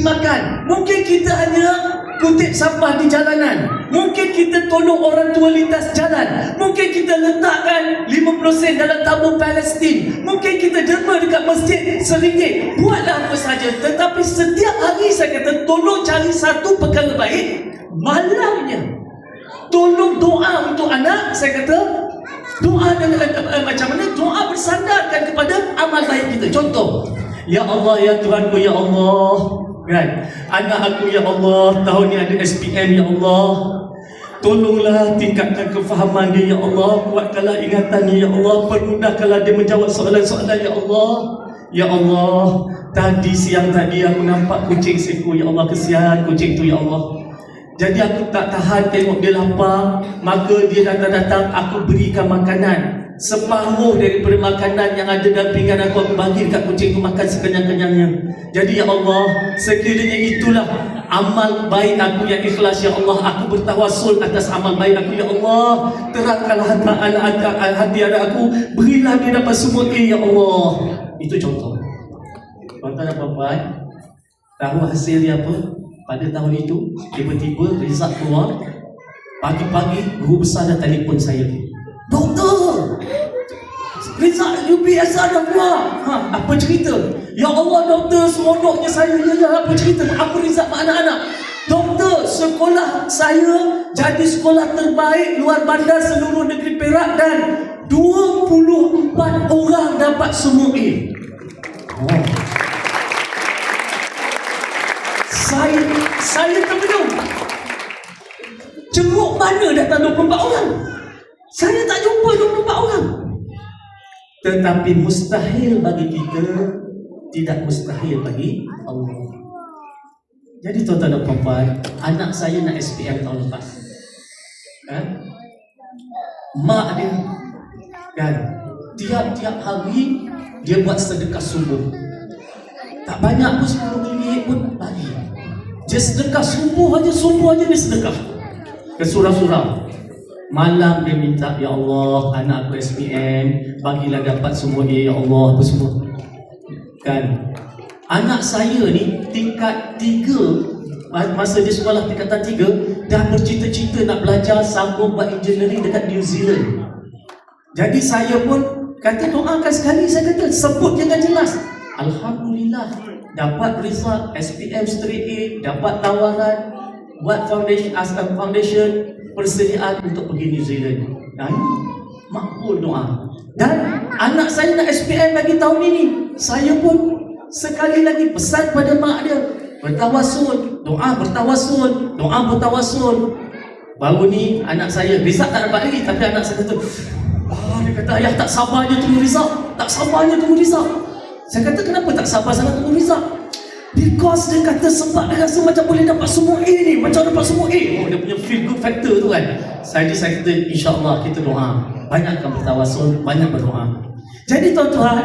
makan. Mungkin kita hanya kutip sampah di jalanan. Mungkin kita tolong orang tua lintas jalan. Mungkin kita letakkan 50 sen dalam tabung Palestin. Mungkin kita derma dekat masjid RM1. Buatlah apa saja. Tetapi setiap hari saya kata, tolong cari satu perkara baik. Malamnya tolong doa untuk anak. Saya kata doa dengan macam mana? Doa bersandarkan kepada amal baik kita. Contoh, ya Allah, ya Tuhanku, ya Allah, kan? Anak aku, ya Allah, tahun ni ada SPM, ya Allah, tolonglah tingkatkan kefahaman dia, ya Allah, kuatkanlah ingatannya, ya Allah, permudahkanlah dia menjawab soalan-soalan, ya Allah. Ya Allah, siang tadi aku nampak kucing siku, ya Allah, kesian kucing tu, ya Allah. Jadi aku tak tahan tengok dia lapar, maka dia datang-datang, aku berikan makanan. Separuh daripada makanan yang ada dalam pinggan aku bagi dekat kucing tu makan sekenyang-kenyangnya. Jadi ya Allah, sekiranya itulah amal baik aku yang ikhlas, ya Allah, aku bertawassul atas amal baik aku, ya Allah. Terangkanlah hati anak aku, berilah dia dapat semua ya Allah. Itu contoh. Tuan-tuan dan puan-puan, tahu hasilnya apa? Pada tahun itu, tiba-tiba result keluar. Pagi-pagi, guru besar dah telefon saya. Doktor, result UPSR dah keluar. Apa cerita? Ya Allah doktor, seronoknya saya. Ya, apa cerita? Apa result mak anak-anak? Doktor, sekolah saya jadi sekolah terbaik luar bandar seluruh negeri Perak dan 24 orang dapat semua A. Saya termenung. Ceruk mana datang 24 orang? Saya tak jumpa 24 orang. Tetapi mustahil bagi kita, tidak mustahil bagi Allah. Jadi tuan-tuan dan puan-puan, anak saya nak SPM tahun lepas. Mak dia kan, tiap-tiap hari dia buat sedekah subuh. Tak banyak pun, 10 ringgit pun bagi. Dia sedekah subuh aja dia sedekah ke surau-surau. Malam dia minta, ya Allah, anak aku SPM, bagilah dapat semua dia, ya Allah, apa semua. Kan? Anak saya ni tingkat 3, masa dia sekolah tingkatan 3, dah bercita-cita nak belajar sambung buat engineering dekat New Zealand. Jadi saya pun kata, doakan sekali, saya kata, sebut jangan jelas. Alhamdulillah, dapat result SPM straight A, dapat tawaran buat foundation persediaan untuk pergi New Zealand. Dan makbul doa. Dan anak saya nak SPM lagi tahun ini. Saya pun sekali lagi pesan pada mak dia, bertawassul, doa bertawassul, doa bertawassul. Baru ni anak saya result tak dapat lagi, tapi anak saya kata, dia kata, ayah tak sabarnya tunggu result, tak sabarnya tunggu result. Saya kata, kenapa tak sabar sangat tunggu result? Because dia kata sebab dia rasa macam boleh dapat semua A ni, macam dapat semua A. Dia punya feel good factor tu kan. Saya kata, insyaAllah kita doa, banyakkan bertawassul, banyak berdoa. Jadi tuan-tuan,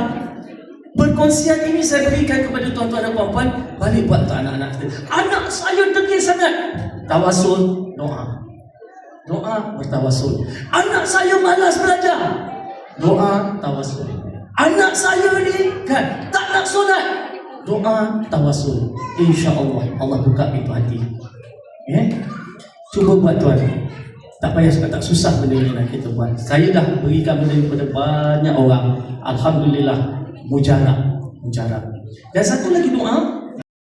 perkongsian ini saya berikan kepada tuan-tuan dan puan-puan, balik buat untuk anak-anak kita. Anak saya degil sangat, tawassul, doa. Doa, bertawassul. Anak saya malas belajar, doa, tawassul. Anak saya ni kan tak nak solat, doa, tawassul. InsyaAllah Allah buka pintu hati. Cuba buat tuan. Tak payah tak susah benda ni nak kita buat. Saya dah berikan benda ni kepada banyak orang. Alhamdulillah, mujarab. Dan satu lagi doa,